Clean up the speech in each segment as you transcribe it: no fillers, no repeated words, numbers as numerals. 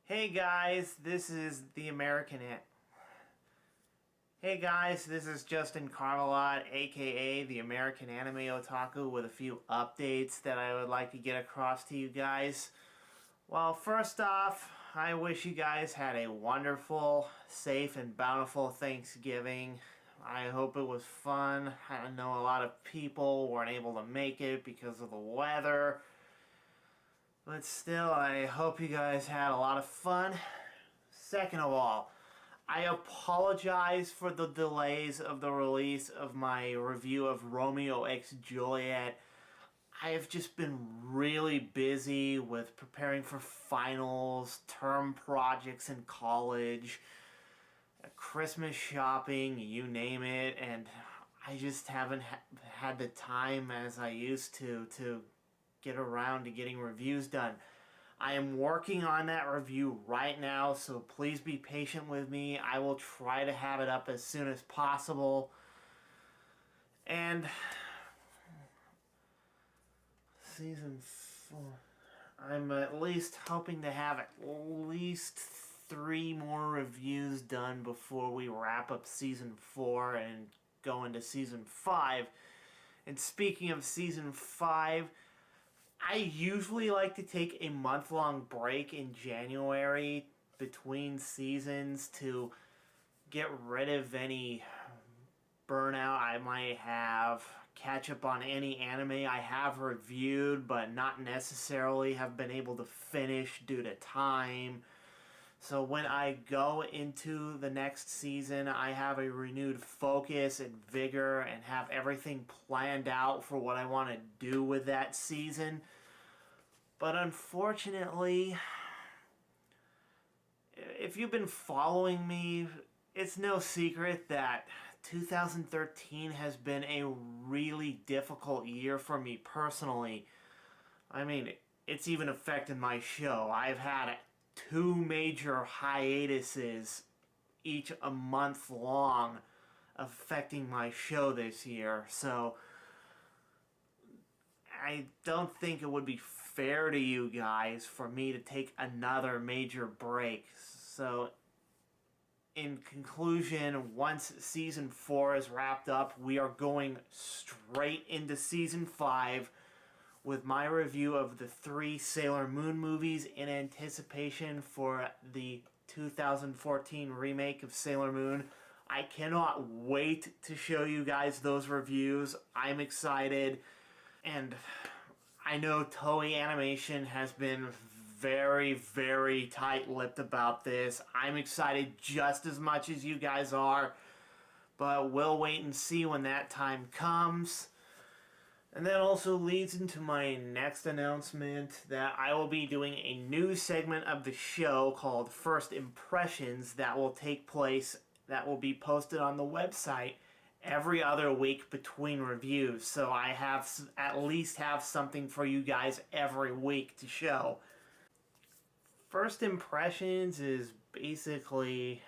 Hey guys, this is the American Hey guys, this is Justin Carmelot, aka the American Anime Otaku, with a few updates that I would like to get across to you guys. Well, first off, I wish you guys had a wonderful, safe, and bountiful Thanksgiving. I hope it was fun. I know a lot of people weren't able to make it because of the weather. But still, I hope you guys had a lot of fun. Second of all, I apologize for the delays of the release of my review of Romeo x Juliet. I have just been really busy with preparing for finals, term projects in college, Christmas shopping, you name it, and I just haven't had the time as I used to get around to getting reviews done. I am working on that review right now, so please be patient with me. I will try to have it up as soon as possible. And season 4, I'm at least hoping to have at least 3 more reviews done before we wrap up season 4 and go into season 5. And speaking of season 5, I usually like to take a month-long break in January between seasons to get rid of any burnout I might have, catch up on any anime I have reviewed but not necessarily have been able to finish due to time. So when I go into the next season, I have a renewed focus and vigor and have everything planned out for what I want to do with that season. But unfortunately, if you've been following me, it's no secret that 2013 has been a really difficult year for me personally. I mean, it's even affected my show. I've had 2 major hiatuses, each a month long, affecting my show this year. So I don't think it would be fair to you guys for me to take another major break. So in conclusion, once season 4 is wrapped up, we are going straight into season 5 with my review of the 3 Sailor Moon movies in anticipation for the 2014 remake of Sailor Moon. I cannot wait to show you guys those reviews. I'm excited, and I know Toei Animation has been very, very tight-lipped about this. I'm excited just as much as you guys are, but we'll wait and see when that time comes. And that also leads into my next announcement that I will be doing a new segment of the show called First Impressions that will take place, that will be posted on the website every other week between reviews. So I have at least have something for you guys every week to show. First Impressions is basically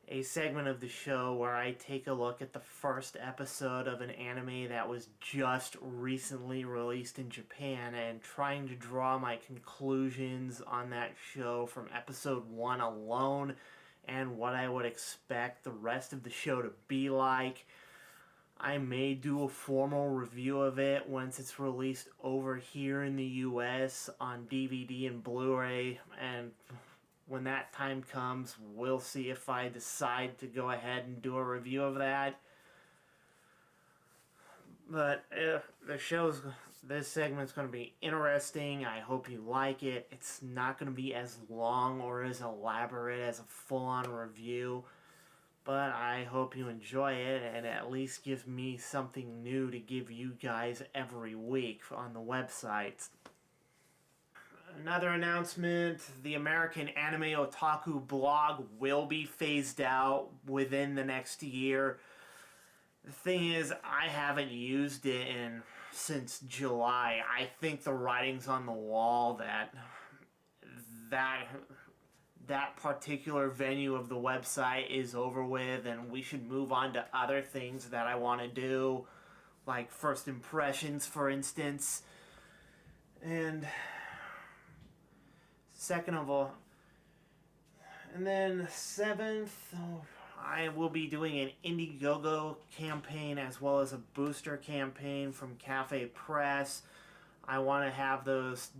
a segment of the show where I take a look at the first episode of an anime that was just recently released in Japan and trying to draw my conclusions on that show from episode 1 alone and what I would expect the rest of the show to be like. I may do a formal review of it once it's released over here in the US on DVD and Blu-ray, and when that time comes, we'll see if I decide to go ahead and do a review of that. But this segment's going to be interesting. I hope you like it. It's not going to be as long or as elaborate as a full-on review, but I hope you enjoy it and at least gives me something new to give you guys every week on the website. Another announcement, the American Anime Otaku Blog will be phased out within the next year. The thing is, I haven't used it since July. I think the writing's on the wall that particular venue of the website is over with and we should move on to other things that I want to do, like First Impressions, for instance. And second of all, And then 7th, I will be doing an IndieGoGo campaign as well as a booster campaign from Cafe Press. I want to have those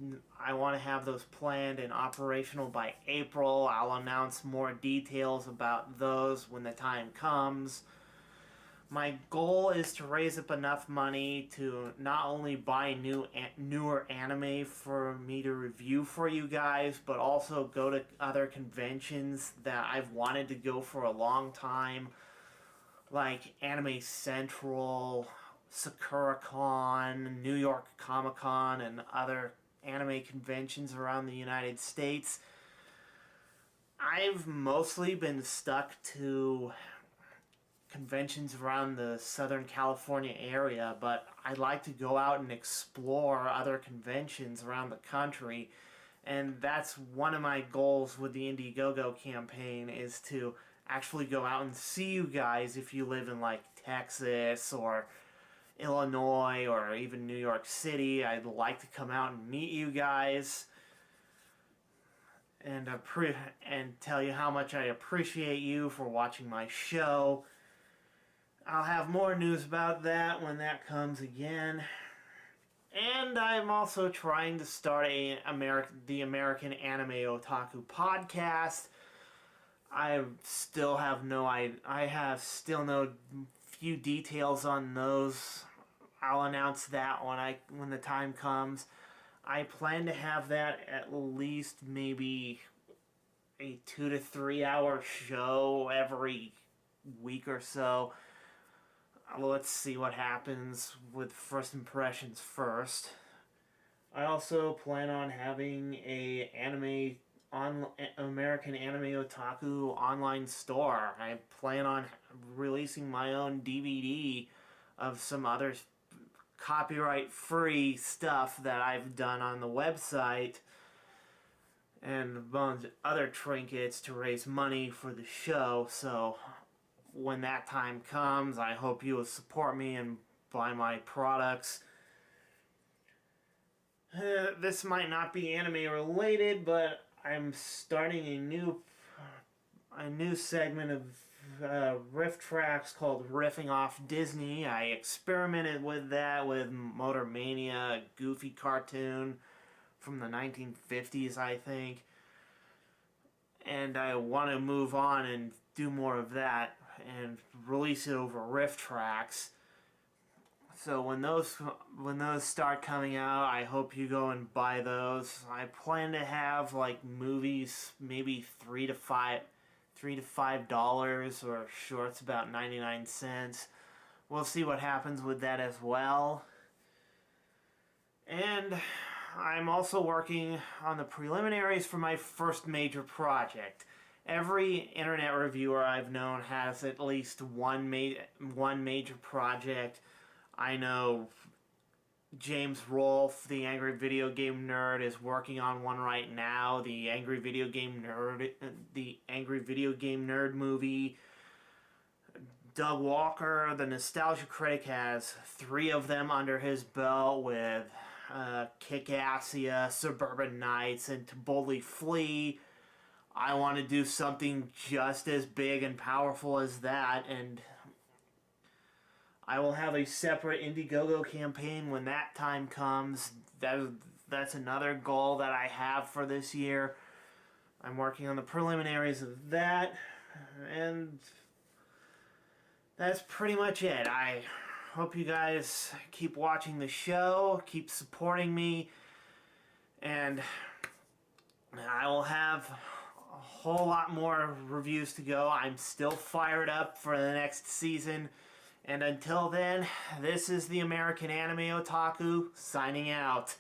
planned and operational by April. I'll announce more details about those when the time comes. My goal is to raise up enough money to not only buy newer anime for me to review for you guys, but also go to other conventions that I've wanted to go for a long time, like Anime Central, SakuraCon, New York Comic Con, and other anime conventions around the United States. I've mostly been stuck to conventions around the Southern California area, but I'd like to go out and explore other conventions around the country, and that's one of my goals with the IndieGoGo campaign, is to actually go out and see you guys if you live in like Texas or Illinois or even New York City. I'd like to come out and meet you guys and tell you how much I appreciate you for watching my show. I'll have more news about that when that comes again. And I'm also trying to start the American Anime Otaku podcast. I have still no few details on those. I'll announce that when the time comes. I plan to have that at least maybe a 2 to 3 hour show every week or so. Let's see what happens with first impressions first. I also plan on having a American Anime Otaku online store. I plan on releasing my own DVD of some other copyright-free stuff that I've done on the website, and a bunch of other trinkets to raise money for the show. So when that time comes, I hope you will support me and buy my products. This might not be anime related, but I'm starting a new segment of Rifftrax called Riffing Off Disney. I experimented with that with Motor Mania, a goofy cartoon from the 1950s, I think. And I want to move on and do more of that and release it over Rifftrax. So when those start coming out, I hope you go and buy those. I plan to have like movies maybe $3 to $5 or shorts about 99 cents. We'll see what happens with that as well. And I'm also working on the preliminaries for my first major project. Every internet reviewer I've known has at least one major project. I know James Rolfe, the Angry Video Game Nerd, is working on one right now. The Angry Video Game Nerd movie. Doug Walker, the Nostalgia Critic, has 3 of them under his belt with Kick-Assia, Suburban Nights, and To Boldly Flee. I want to do something just as big and powerful as that, and I will have a separate IndieGoGo campaign when that time comes. That's another goal that I have for this year. I'm working on the preliminaries of that, and that's pretty much it. I hope you guys keep watching the show, keep supporting me, and I will have a whole lot more reviews to go. I'm still fired up for the next season. And until then, this is the American Anime Otaku, signing out.